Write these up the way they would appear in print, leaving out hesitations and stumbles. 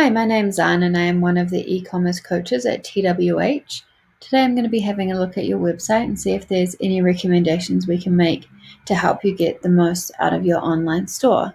Hi, my name's Anne and I am one of the e-commerce coaches at TWH. Today I'm going to be having a look at your website and see if there's any recommendations we can make to help you get the most out of your online store.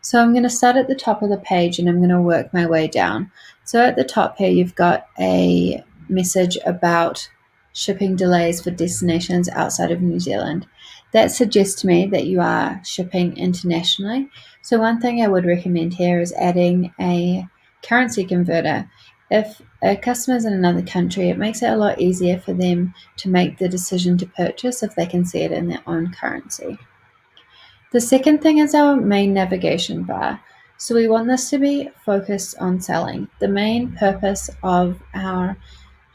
So I'm going to start at the top of the page and I'm going to work my way down. So at the top here you've got a message about shipping delays for destinations outside of New Zealand. That suggests to me that you are shipping internationally. So one thing I would recommend here is adding a currency converter. If a customer is in another country, it makes it a lot easier for them to make the decision to purchase if they can see it in their own currency. The second thing is our main navigation bar. So we want this to be focused on selling. The main purpose of our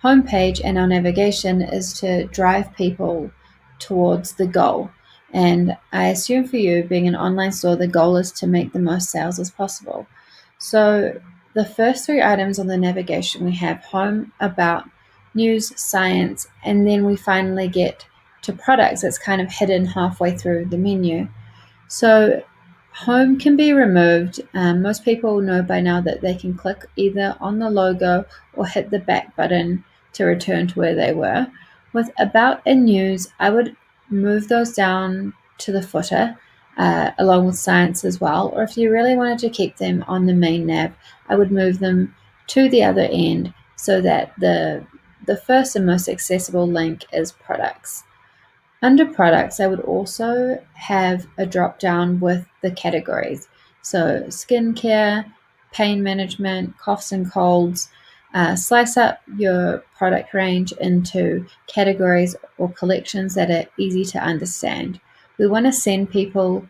homepage and our navigation is to drive people towards the goal. And I assume for you, being an online store, the goal is to make the most sales as possible. So the first three items on the navigation, we have home, about, news, science, and then we finally get to products. It's kind of hidden halfway through the menu. So home can be removed. Most people know by now that they can click either on the logo or hit the back button to return to where they were. With about and news, I would move those down to the footer, along with science as well. Or if you really wanted to keep them on the main nav, I would move them to the other end so that the first and most accessible link is products. Under products, I would also have a drop down with the categories. So skincare, pain management, coughs and colds. Slice up your product range into categories or collections that are easy to understand. We want to send people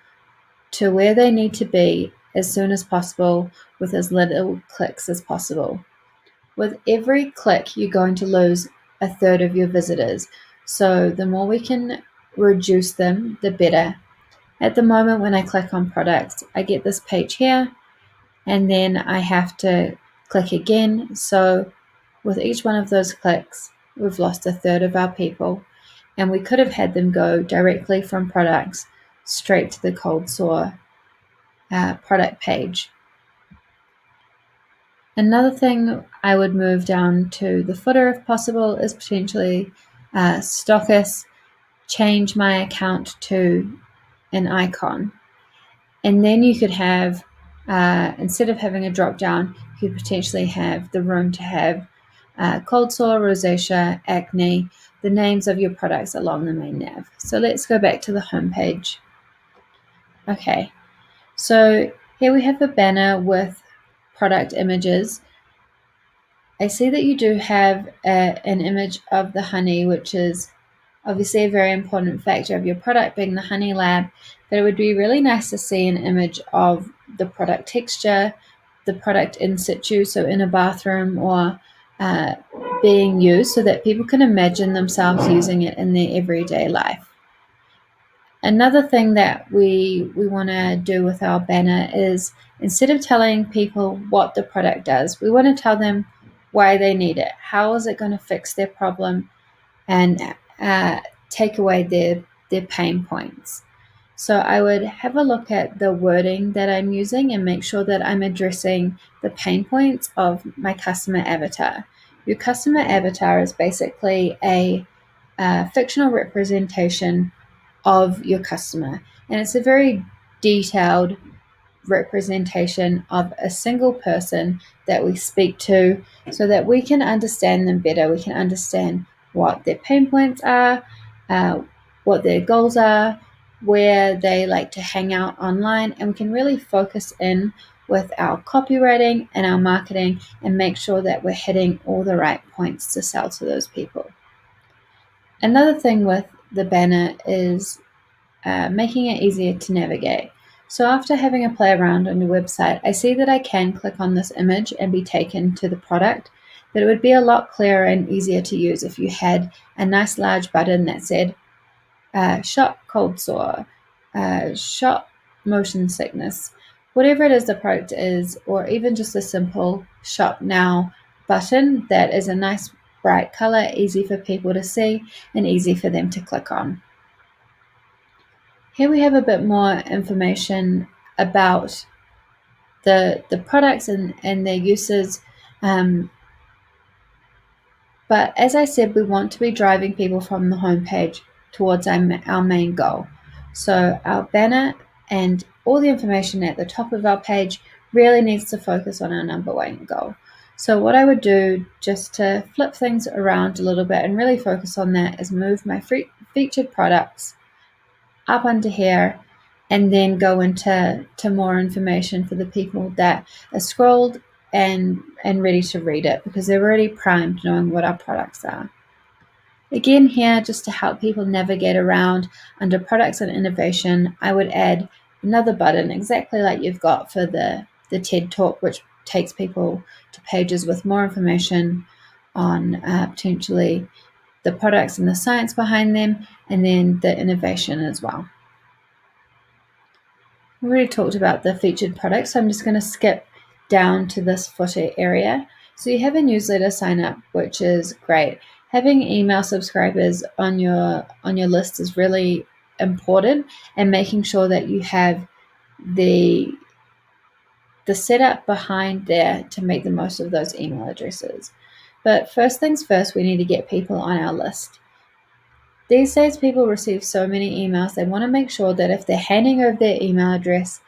to where they need to be as soon as possible with as little clicks as possible. With every click, you're going to lose a third of your visitors. So the more we can reduce them, the better. At the moment, when I click on products, I get this page here, and then I have to click again. So with each one of those clicks, we've lost a third of our people, and we could have had them go directly from products straight to the cold sore product page. Another thing I would move down to the footer if possible is potentially stockists, change my account to an icon. And then you could have, instead of having a drop down, you could potentially have the room to have cold sore, rosacea, acne, the names of your products along the main nav. So let's go back to the home page. Okay, so here we have a banner with product images. I see that you do have an image of the honey, which is obviously a very important factor of your product being the HoneyLab, but it would be really nice to see an image of the product texture, the product in situ, so in a bathroom or being used, so that people can imagine themselves using it in their everyday life. Another thing that we want to do with our banner is, instead of telling people what the product does, we want to tell them why they need it. How is it going to fix their problem and take away their pain points? So I would have a look at the wording that I'm using and make sure that I'm addressing the pain points of my customer avatar. Your customer avatar is basically a fictional representation of your customer, and it's a very detailed representation of a single person that we speak to so that we can understand them better. We can understand what their pain points are, what their goals are, where they like to hang out online, and we can really focus in with our copywriting and our marketing and make sure that we're hitting all the right points to sell to those people. Another thing with the banner is making it easier to navigate. So after having a play around on your website, I see that I can click on this image and be taken to the product, but it would be a lot clearer and easier to use if you had a nice large button that said shop cold sore, shop motion sickness, whatever it is the product is, or even just a simple shop now button that is a nice bright color, easy for people to see and easy for them to click on. Here we have a bit more information about the products and their uses. But as I said, we want to be driving people from the homepage towards our main goal. So our banner and all the information at the top of our page really needs to focus on our number one goal. So what I would do, just to flip things around a little bit and really focus on that, is move my featured products up under here and then go into more information for the people that are scrolled and ready to read it, because they're already primed knowing what our products are. Again, here, just to help people navigate around, under products and innovation, I would add another button exactly like you've got for the TED Talk, which takes people to pages with more information on potentially the products and the science behind them, and then the innovation as well. We already talked about the featured products, so I'm just going to skip down to this footer area. So you have a newsletter sign up, which is great. Having email subscribers on your list is really important, and making sure that you have the setup behind there to make the most of those email addresses. But first things first, we need to get people on our list. These days, people receive so many emails, they want to make sure that if they're handing over their email address,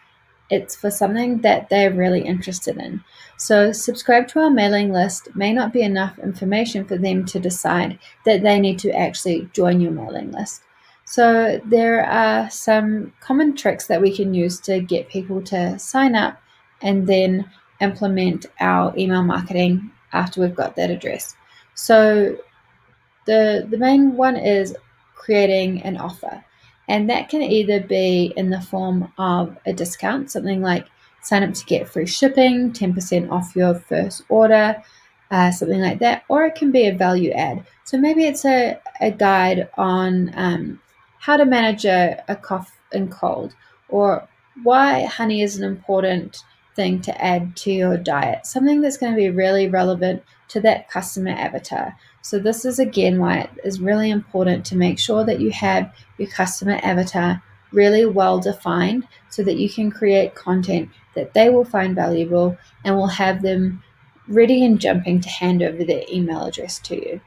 it's for something that they're really interested in. So subscribe to our mailing list may not be enough information for them to decide that they need to actually join your mailing list. So there are some common tricks that we can use to get people to sign up and then implement our email marketing after we've got that address. So the main one is creating an offer. And that can either be in the form of a discount, something like sign up to get free shipping, 10% off your first order, something like that. Or it can be a value add. So maybe it's a guide on how to manage a cough and cold, or why honey is an important thing to add to your diet, something that's going to be really relevant to that customer avatar. So this is again why it is really important to make sure that you have your customer avatar really well defined, so that you can create content that they will find valuable and will have them ready and jumping to hand over their email address to you.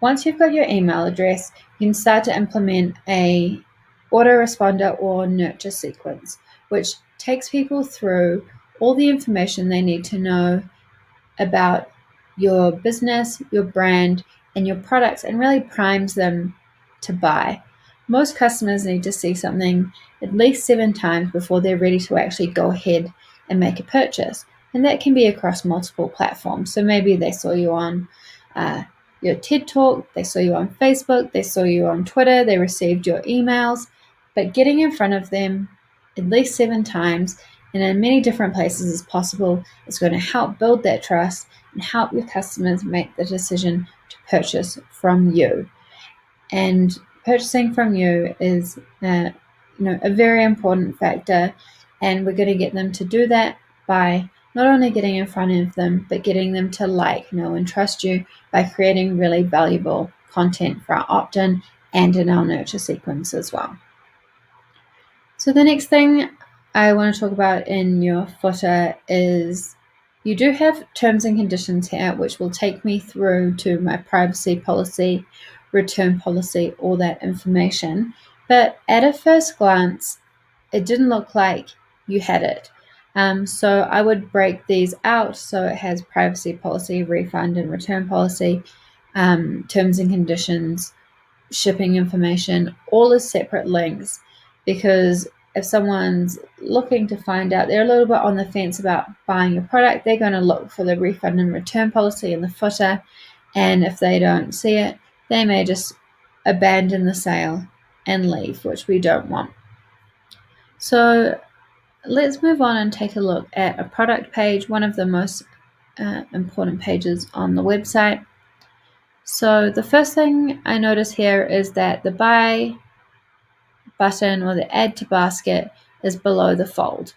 Once you've got your email address, you can start to implement a autoresponder or nurture sequence, which takes people through all the information they need to know about your business, your brand, and your products, and really primes them to buy. Most customers need to see something at least 7 times before they're ready to actually go ahead and make a purchase. And that can be across multiple platforms. So maybe they saw you on your TED Talk, they saw you on Facebook, they saw you on Twitter, they received your emails, but getting in front of them at least 7 times and in many different places as possible is going to help build that trust and help your customers make the decision to purchase from you. And purchasing from you is a very important factor, and we're going to get them to do that by not only getting in front of them, but getting them to know and trust you by creating really valuable content for our opt-in and in our nurture sequence as well. So the next thing I want to talk about in your footer is you do have terms and conditions here, which will take me through to my privacy policy, return policy, all that information. But at a first glance, it didn't look like you had it. So I would break these out. So it has privacy policy, refund and return policy, terms and conditions, shipping information, all as separate links, because if someone's looking to find out, they're a little bit on the fence about buying your product, they're going to look for the refund and return policy in the footer, and if they don't see it, they may just abandon the sale and leave, which we don't want. So let's move on and take a look at a product page, one of the most important pages on the website. So the first thing I notice here is that the buy button or the add to basket is below the fold.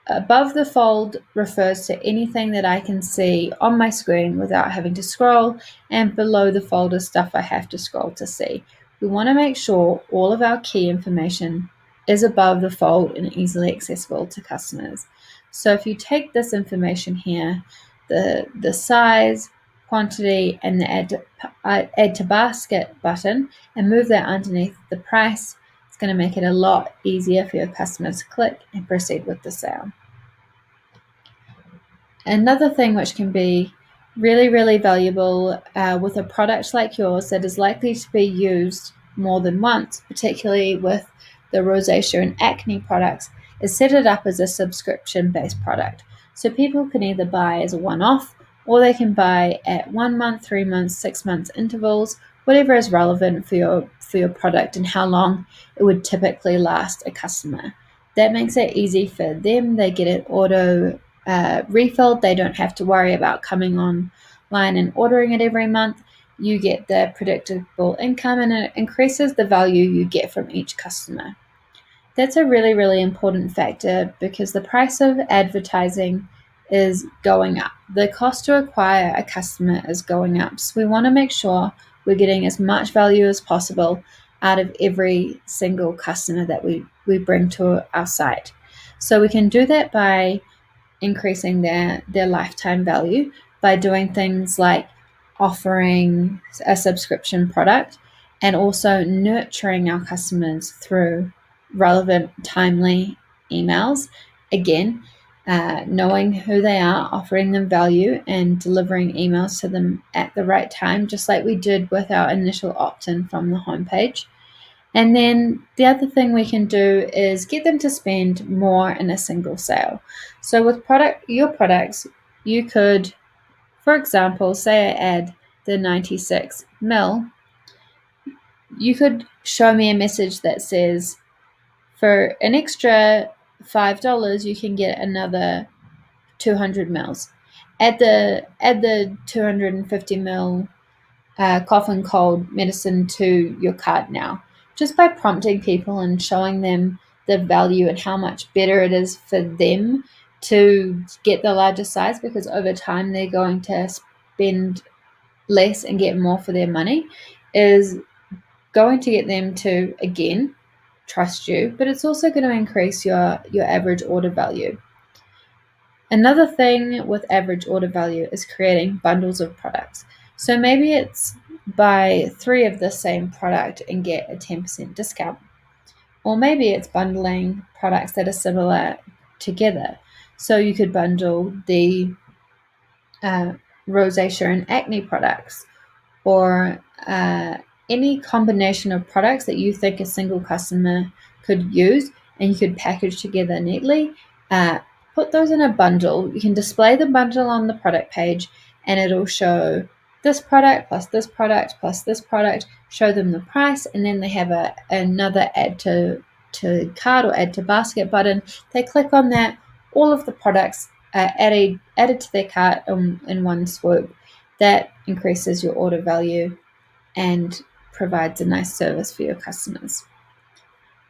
Above the fold refers to anything that I can see on my screen without having to scroll, and below the fold is stuff I have to scroll to see. We want to make sure all of our key information is above the fold and easily accessible to customers. So if you take this information here, the size, quantity, and the add to basket button, and move that underneath the price, it's going to make it a lot easier for your customers to click and proceed with the sale. Another thing which can be really, really valuable with a product like yours that is likely to be used more than once, particularly with the rosacea and acne products, is set it up as a subscription-based product. So people can either buy as a one-off, or they can buy at 1 month, 3 months, 6 months intervals, whatever is relevant for your product and how long it would typically last a customer. That makes it easy for them. They get it auto refilled. They don't have to worry about coming online and ordering it every month. You get the predictable income, and it increases the value you get from each customer. That's a really, really important factor because the price of advertising is going up. The cost to acquire a customer is going up. So we want to make sure we're getting as much value as possible out of every single customer that we bring to our site. So we can do that by increasing their lifetime value by doing things like offering a subscription product and also nurturing our customers through relevant, timely emails. Again, knowing who they are, offering them value, and delivering emails to them at the right time, just like we did with our initial opt-in from the homepage. And then the other thing we can do is get them to spend more in a single sale. So with your products, you could, for example, say I add the 96 mil, you could show me a message that says, for an extra $5, you can get another 200 mils. Add the 250 mil cough and cold medicine to your cart now. Just by prompting people and showing them the value and how much better it is for them to get the larger size, because over time they're going to spend less and get more for their money, is going to get them to, again, trust you, but it's also going to increase your average order value. Another thing with average order value is creating bundles of products. So maybe it's buy 3 of the same product and get a 10% discount. Or maybe it's bundling products that are similar together. So you could bundle the rosacea and acne products, or any combination of products that you think a single customer could use, and you could package together neatly. Put those in a bundle. You can display the bundle on the product page, and it'll show this product plus this product plus this product, show them the price, and then they have another add to cart or add to basket button. They click on that, all of the products are added to their cart in one swoop. That increases your order value and provides a nice service for your customers.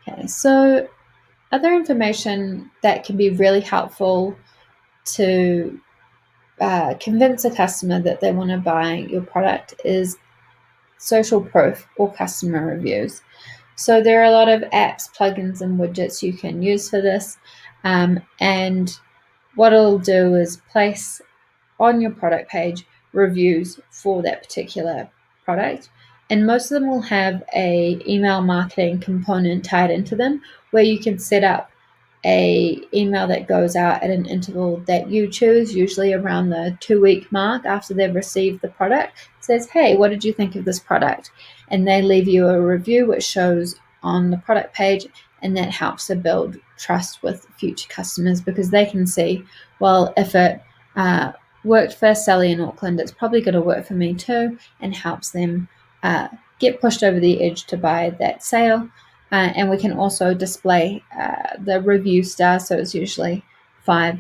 Okay, so other information that can be really helpful to convince a customer that they want to buy your product is social proof or customer reviews. So there are a lot of apps, plugins, and widgets you can use for this. And what it'll do is place on your product page reviews for that particular product. And most of them will have a email marketing component tied into them, where you can set up a email that goes out at an interval that you choose, usually around the 2-week mark after they've received the product. It says, hey, what did you think of this product? And they leave you a review which shows on the product page, and that helps to build trust with future customers, because they can see, well, if it worked for Sally in Auckland, it's probably going to work for me too, and helps them get pushed over the edge to buy that sale. And we can also display the review stars, so it's usually five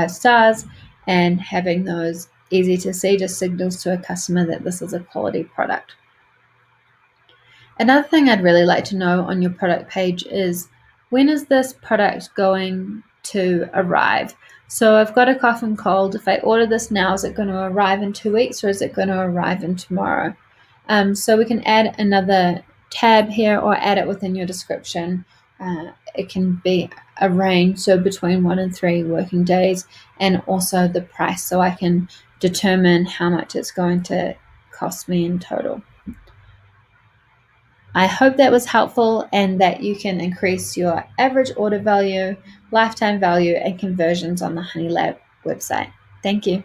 stars, and having those easy to see just signals to a customer that this is a quality product. Another thing I'd really like to know on your product page is, when is this product going to arrive? So I've got a cough and cold. If I order this now, is it going to arrive in 2 weeks, or is it going to arrive in tomorrow? So we can add another tab here or add it within your description. It can be a range, so between 1 and 3 working days, and also the price, so I can determine how much it's going to cost me in total. I hope that was helpful and that you can increase your average order value, lifetime value, and conversions on the HoneyLab website. Thank you.